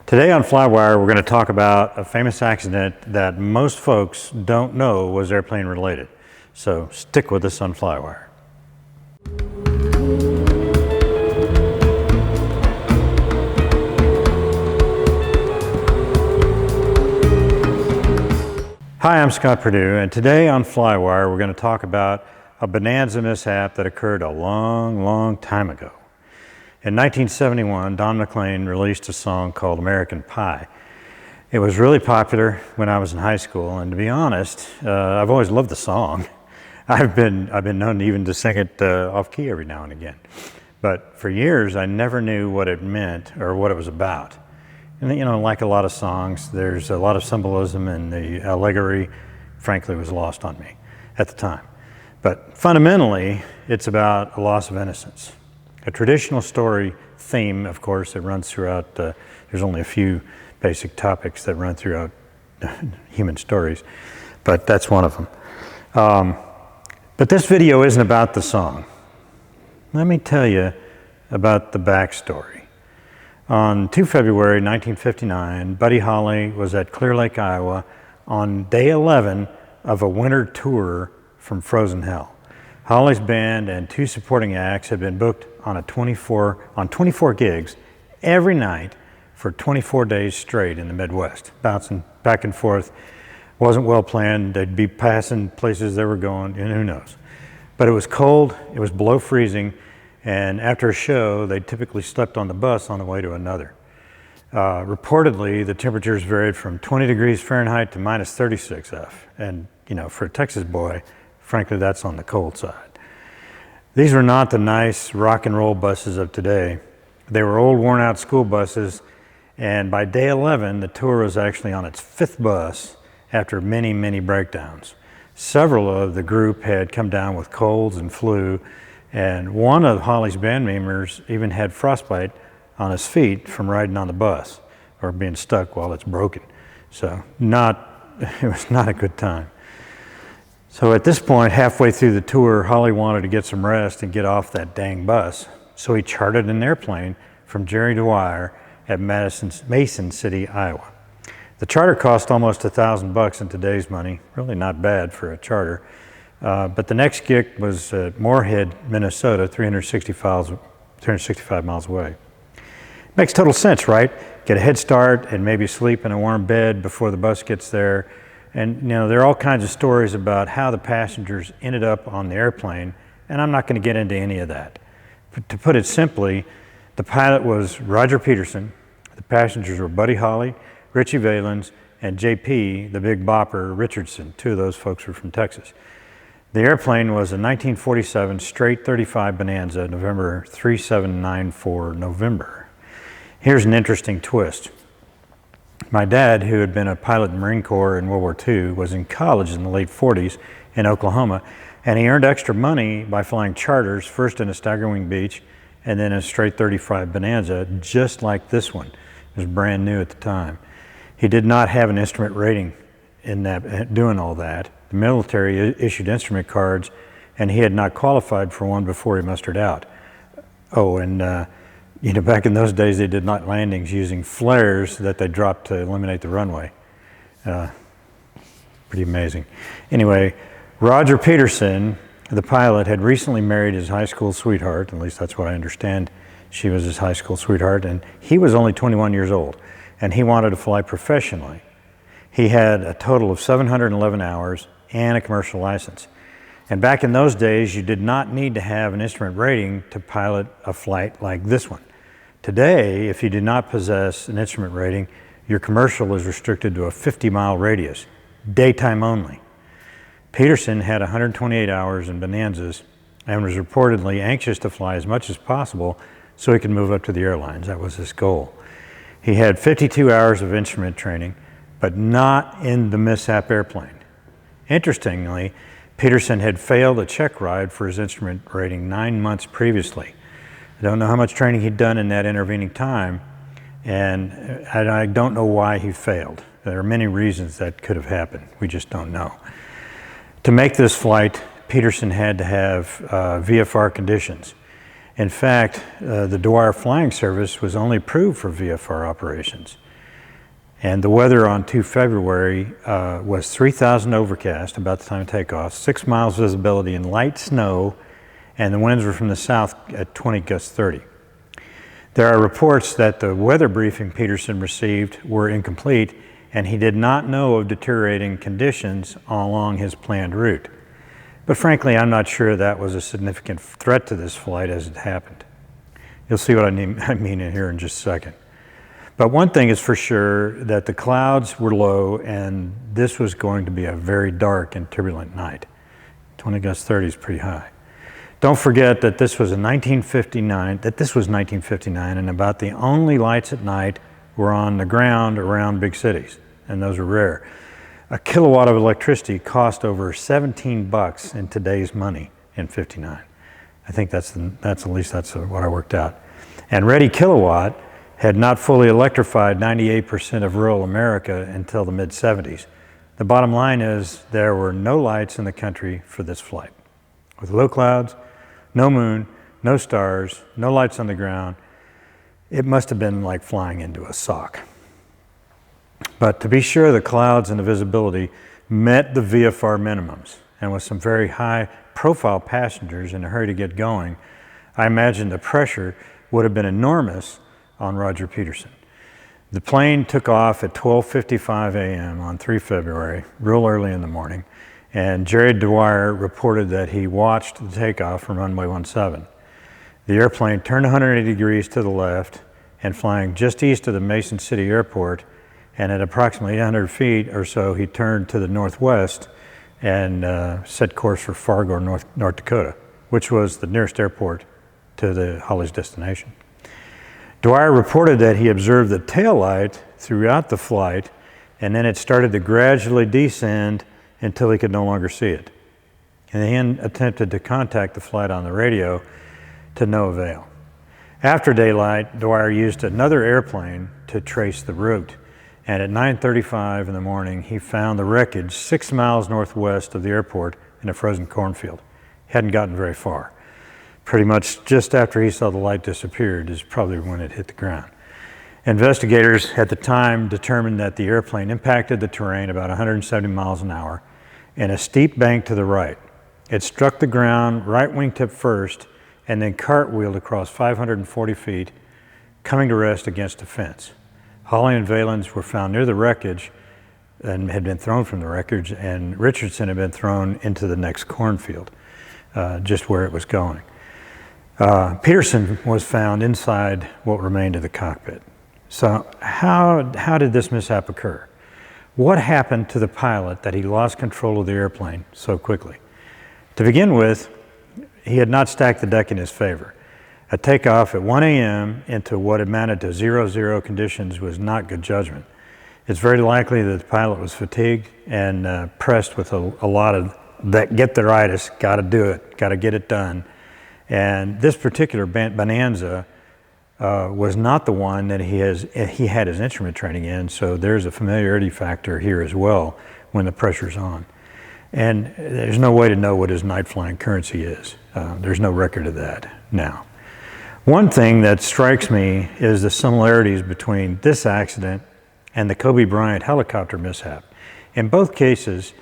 Today on FlyWire, we're going to talk about a famous accident that most folks don't know was airplane related. So stick with us on FlyWire. Hi, I'm Scott Perdue, and today on FlyWire, we're going to talk about a Bonanza mishap that occurred a long time ago. In 1971, Don McLean released a song called American Pie. It was really popular when I was in high school, and to be honest, I've always loved the song. I've been known even to sing it off key every now and again. But for years, I never knew what it meant or what it was about. And you know, like a lot of songs, there's a lot of symbolism, and the allegory, frankly, was lost on me at the time. But fundamentally, it's about a loss of innocence. A traditional story theme, of course, that runs throughout, there's only a few basic topics that run throughout human stories, but that's one of them. But this video isn't about the song. Let me tell you about the backstory. On 2 February 1959, Buddy Holly was at Clear Lake, Iowa on day 11 of a winter tour from Frozen Hell. Holly's band and 2 supporting acts had been booked on 24 gigs every night for 24 days straight in the Midwest, bouncing back and forth. Wasn't well planned. They'd be passing places they were going, and who knows. But it was cold, it was below freezing, and after a show, they typically slept on the bus on the way to another. Reportedly, the temperatures varied from 20 degrees Fahrenheit to minus 36 F. And you know, for a Texas boy, frankly, that's on the cold side. These were not the nice rock and roll buses of today. They were old, worn out school buses, and by day 11, the tour was actually on its 5th bus after many breakdowns. Several of the group had come down with colds and flu, and one of Holly's band members even had frostbite on his feet from riding on the bus or being stuck while it's broken. So it was not a good time. So at this point, halfway through the tour, Holly wanted to get some rest and get off that dang bus. So he chartered an airplane from Jerry Dwyer at Mason City, Iowa. The charter cost almost $1,000 in today's money, really not bad for a charter. But the next gig was at Moorhead, Minnesota, 365 miles away. Makes total sense, right? Get a head start and maybe sleep in a warm bed before the bus gets there. And you know, there are all kinds of stories about how the passengers ended up on the airplane, and I'm not going to get into any of that. But to put it simply, the pilot was Roger Peterson, the passengers were Buddy Holly, Richie Valens, and JP, the Big Bopper Richardson. 2 of those folks were from Texas. The airplane was a 1947 straight 35 Bonanza, November 3794 November. Here's an interesting twist. My dad, who had been a pilot in the Marine Corps in World War II, was in college in the late 40s in Oklahoma, and he earned extra money by flying charters, first in a Staggerwing Beach and then a straight 35 Bonanza, just like this one. It was brand new at the time. He did not have an instrument rating in that, doing all that. The military issued instrument cards, and he had not qualified for one before he mustered out. Oh, and you know, back in those days, they did night landings using flares that they dropped to eliminate the runway. Pretty amazing. Anyway, Roger Peterson, the pilot, had recently married his high school sweetheart, at least that's what I understand. She was his high school sweetheart, and he was only 21 years old, and he wanted to fly professionally. He had a total of 711 hours and a commercial license. And back in those days, you did not need to have an instrument rating to pilot a flight like this one. Today, if you do not possess an instrument rating, your commercial is restricted to a 50-mile radius, daytime only. Peterson had 128 hours in Bonanzas and was reportedly anxious to fly as much as possible so he could move up to the airlines. That was his goal. He had 52 hours of instrument training, but not in the mishap airplane. Interestingly, Peterson had failed a check ride for his instrument rating 9 months previously. I don't know how much training he'd done in that intervening time, and I don't know why he failed. There are many reasons that could have happened. We just don't know. To make this flight, Peterson had to have VFR conditions. In fact, the Dwyer Flying Service was only approved for VFR operations. And the weather on 2 February was 3,000 overcast about the time of takeoff, 6 miles visibility and light snow, and the winds were from the south at 20 gusts 30. There are reports that the weather briefing Peterson received were incomplete, and he did not know of deteriorating conditions along his planned route. But frankly, I'm not sure that was a significant threat to this flight as it happened. You'll see what I mean in here in just a second. But one thing is for sure, that the clouds were low and this was going to be a very dark and turbulent night. 20 gusts 30 is pretty high. Don't forget that this was 1959, and about the only lights at night were on the ground around big cities, and those were rare. A kilowatt of electricity cost over $17 in today's money in '59. I think that's at least what I worked out. And Ready Kilowatt had not fully electrified 98% of rural America until the mid-'70s. The bottom line is there were no lights in the country for this flight. With low clouds, no moon, no stars, no lights on the ground, it must have been like flying into a sock. But to be sure, the clouds and the visibility met the VFR minimums, and with some very high-profile passengers in a hurry to get going, I imagine the pressure would have been enormous on Roger Peterson. The plane took off at 12:55 a.m. on 3 February, real early in the morning, and Jerry Dwyer reported that he watched the takeoff from runway 17. The airplane turned 180 degrees to the left and flying just east of the Mason City Airport, and at approximately 800 feet or so, he turned to the northwest and set course for Fargo, North Dakota, which was the nearest airport to the Holly's destination. Dwyer reported that he observed the tail light throughout the flight, and then it started to gradually descend until he could no longer see it. And he attempted to contact the flight on the radio to no avail. After daylight, Dwyer used another airplane to trace the route, and at 9:35 in the morning, he found the wreckage 6 miles northwest of the airport in a frozen cornfield. He hadn't gotten very far. Pretty much just after he saw the light disappeared is probably when it hit the ground. Investigators at the time determined that the airplane impacted the terrain about 170 miles an hour in a steep bank to the right. It struck the ground right wingtip first and then cartwheeled across 540 feet, coming to rest against a fence. Hawley and Valens were found near the wreckage and had been thrown from the wreckage, and Richardson had been thrown into the next cornfield, just where it was going. Peterson was found inside what remained of the cockpit. So how did this mishap occur? What happened to the pilot that he lost control of the airplane so quickly? To begin with, he had not stacked the deck in his favor. A takeoff at 1 a.m. into what amounted to 0-0 conditions was not good judgment. It's very likely that the pilot was fatigued and pressed with a lot of that get-there-itis, got to do it, got to get it done. And this particular Bonanza was not the one that he had his instrument training in, so there's a familiarity factor here as well when the pressure's on. And there's no way to know what his night flying currency is. There's no record of that now. One thing that strikes me is the similarities between this accident and the Kobe Bryant helicopter mishap. In both cases,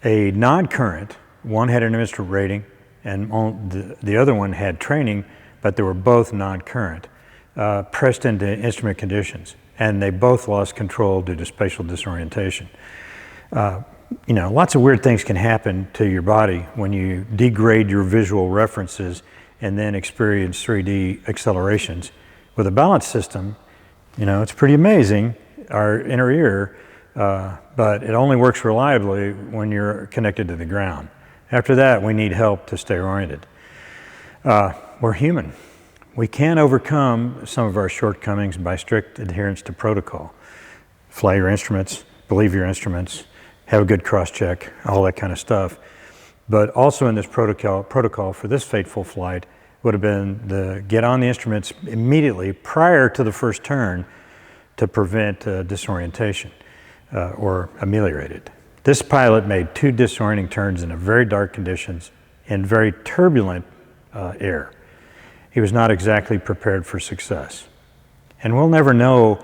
a non-current, one had an instrument rating and the other one had training, but they were both non-current, pressed into instrument conditions, and they both lost control due to spatial disorientation. Lots of weird things can happen to your body when you degrade your visual references and then experience 3D accelerations. With a balance system, it's pretty amazing, our inner ear, but it only works reliably when you're connected to the ground. After that, we need help to stay oriented. We're human. We can overcome some of our shortcomings by strict adherence to protocol. Fly your instruments, believe your instruments, have a good cross-check, all that kind of stuff. But also in this protocol for this fateful flight would have been the get on the instruments immediately prior to the first turn to prevent disorientation or ameliorate it. This pilot made 2 disorienting turns in very dark conditions in very turbulent air. He was not exactly prepared for success. And we'll never know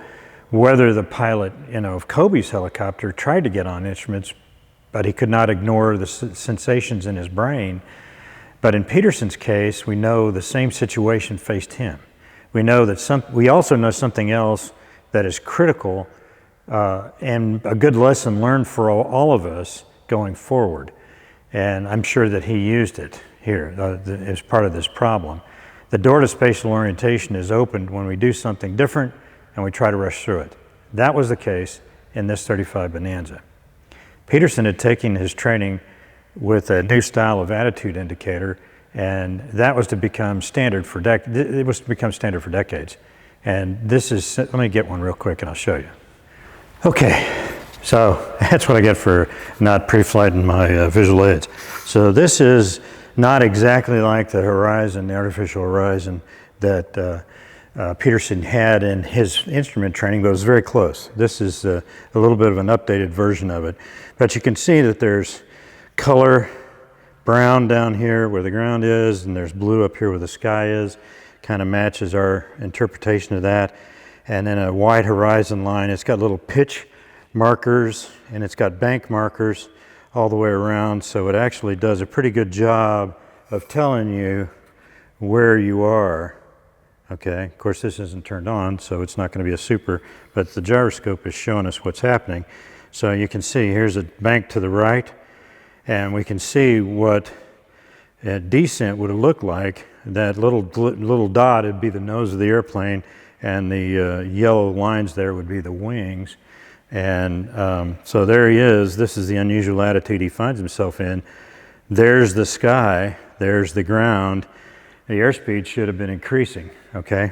whether the pilot, of Kobe's helicopter tried to get on instruments, but he could not ignore the sensations in his brain. But in Peterson's case, we know the same situation faced him. We know that we also know something else that is critical and a good lesson learned for all of us going forward. And I'm sure that he used it here as part of this problem. The door to spatial orientation is opened when we do something different and we try to rush through it. That was the case in this 35 Bonanza. Peterson had taken his training with a new style of attitude indicator, and that was to become standard for decades. And this is, let me get one real quick and I'll show you. Okay, so that's what I get for not pre-flighting my visual aids. So this is not exactly like the horizon, the artificial horizon that Peterson had in his instrument training, but it was very close. This is a little bit of an updated version of it. But you can see that there's color, brown down here where the ground is, and there's blue up here where the sky is. Kind of matches our interpretation of that. And then a wide horizon line. It's got little pitch markers, and it's got bank markers all the way around, so it actually does a pretty good job of telling you where you are. Okay, of course this isn't turned on, so it's not going to be a super, but the gyroscope is showing us what's happening. So you can see here's a bank to the right, and we can see what a descent would have looked like. That little dot would be the nose of the airplane, and the yellow lines there would be the wings. And so there he is. This is the unusual attitude he finds himself in. There's the sky, there's the ground. The airspeed should have been increasing, okay?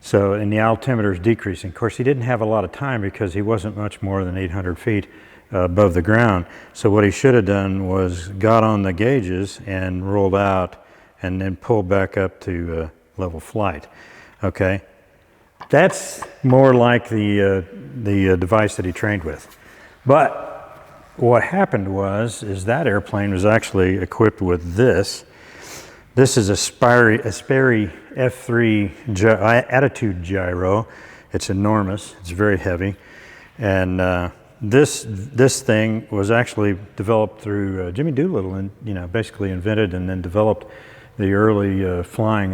So, and the altimeter is decreasing. Of course, he didn't have a lot of time because he wasn't much more than 800 feet above the ground. So what he should have done was got on the gauges and rolled out and then pulled back up to level flight, okay? That's more like the device that he trained with. But what happened is that airplane was actually equipped with this. This is a Sperry F3 attitude gyro. It's enormous. It's very heavy. And this thing was actually developed through Jimmy Doolittle, and basically invented and then developed the early flying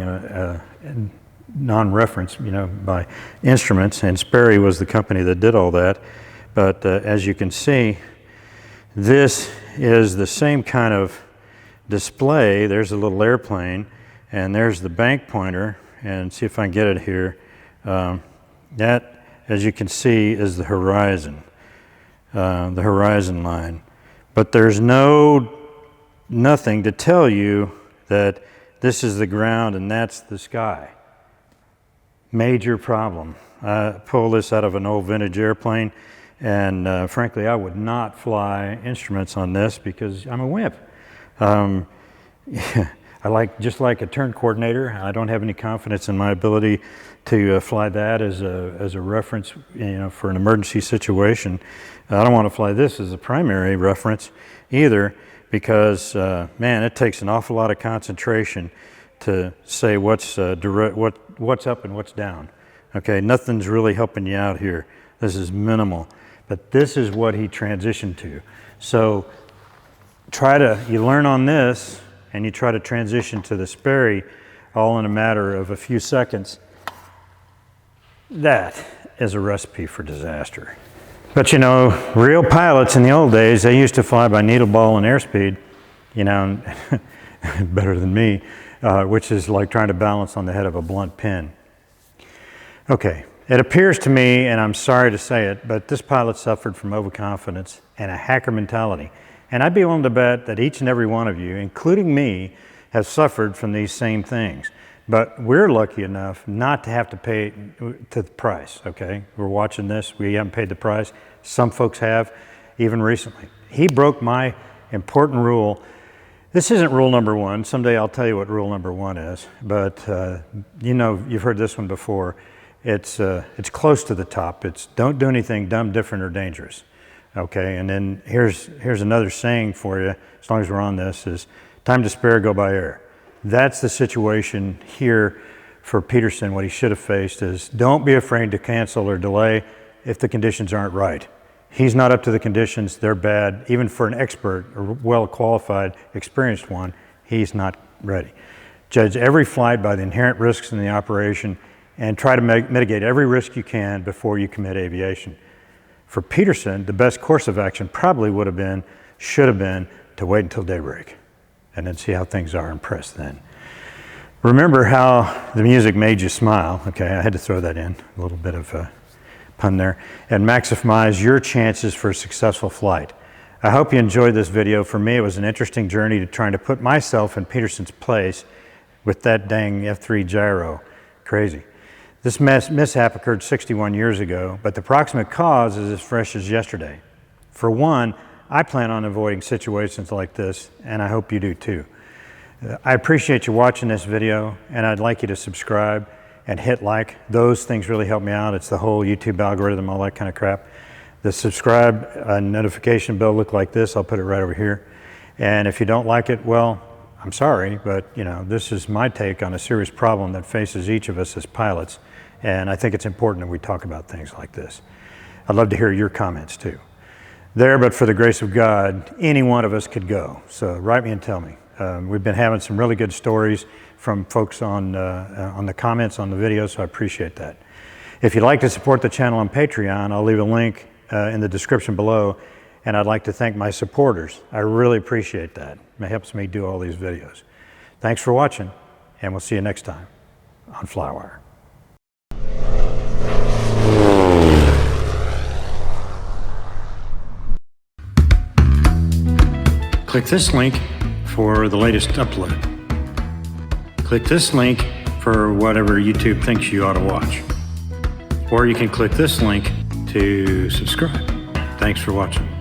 non-reference, by instruments, and Sperry was the company that did all that. But as you can see, this is the same kind of display. There's a little airplane, and there's the bank pointer, and see if I can get it here. That, as you can see, is the horizon line. But there's nothing to tell you that this is the ground and that's the sky. Major problem. I pulled this out of an old vintage airplane, and frankly, I would not fly instruments on this because I'm a wimp. Just like a turn coordinator, I don't have any confidence in my ability to fly that as a reference, for an emergency situation. I don't want to fly this as a primary reference either, because man, it takes an awful lot of concentration to say what's up and what's down. Okay, nothing's really helping you out here. This is minimal, but this is what he transitioned to. So you learn on this, and you try to transition to the Sperry all in a matter of a few seconds. That is a recipe for disaster. But real pilots in the old days, they used to fly by needle ball and airspeed, better than me, which is like trying to balance on the head of a blunt pin. Okay, it appears to me, and I'm sorry to say it, but this pilot suffered from overconfidence and a hacker mentality. And I'd be willing to bet that each and every one of you, including me, has suffered from these same things. But we're lucky enough not to have to pay to the price, okay? We're watching this, we haven't paid the price. Some folks have, even recently. He broke my important rule. This isn't rule number one. Someday I'll tell you what rule number one is. But you've heard this one before. It's close to the top. It's don't do anything dumb, different, or dangerous. Okay, and then here's another saying for you, as long as we're on this, is time to spare, go by air. That's the situation here for Peterson, what he should have faced is don't be afraid to cancel or delay if the conditions aren't right. He's not up to the conditions, they're bad. Even for an expert or well-qualified, experienced one, he's not ready. Judge every flight by the inherent risks in the operation and try to mitigate every risk you can before you commit aviation. For Peterson, the best course of action probably should have been to wait until daybreak and then see how things are and press then. Remember how the music made you smile. Okay, I had to throw that in, a little bit of a pun there, and maximize your chances for a successful flight. I hope you enjoyed this video. For me, it was an interesting journey to trying to put myself in Peterson's place with that dang F3 gyro. Crazy. This mishap occurred 61 years ago, but the proximate cause is as fresh as yesterday. For one, I plan on avoiding situations like this, and I hope you do too. I appreciate you watching this video, and I'd like you to subscribe and hit like. Those things really help me out. It's the whole YouTube algorithm, all that kind of crap. The subscribe notification bell look like this. I'll put it right over here. And if you don't like it, well, I'm sorry, but you know, this is my take on a serious problem that faces each of us as pilots. And I think it's important that we talk about things like this. I'd love to hear your comments too. There, but for the grace of God, any one of us could go. So write me and tell me. We've been having some really good stories from folks on the comments on the video, so I appreciate that. If you'd like to support the channel on Patreon, I'll leave a link in the description below, and I'd like to thank my supporters. I really appreciate that. It helps me do all these videos. Thanks for watching, and we'll see you next time on FlyWire. Click this link for the latest upload. Click this link for whatever YouTube thinks you ought to watch. Or you can click this link to subscribe. Thanks for watching.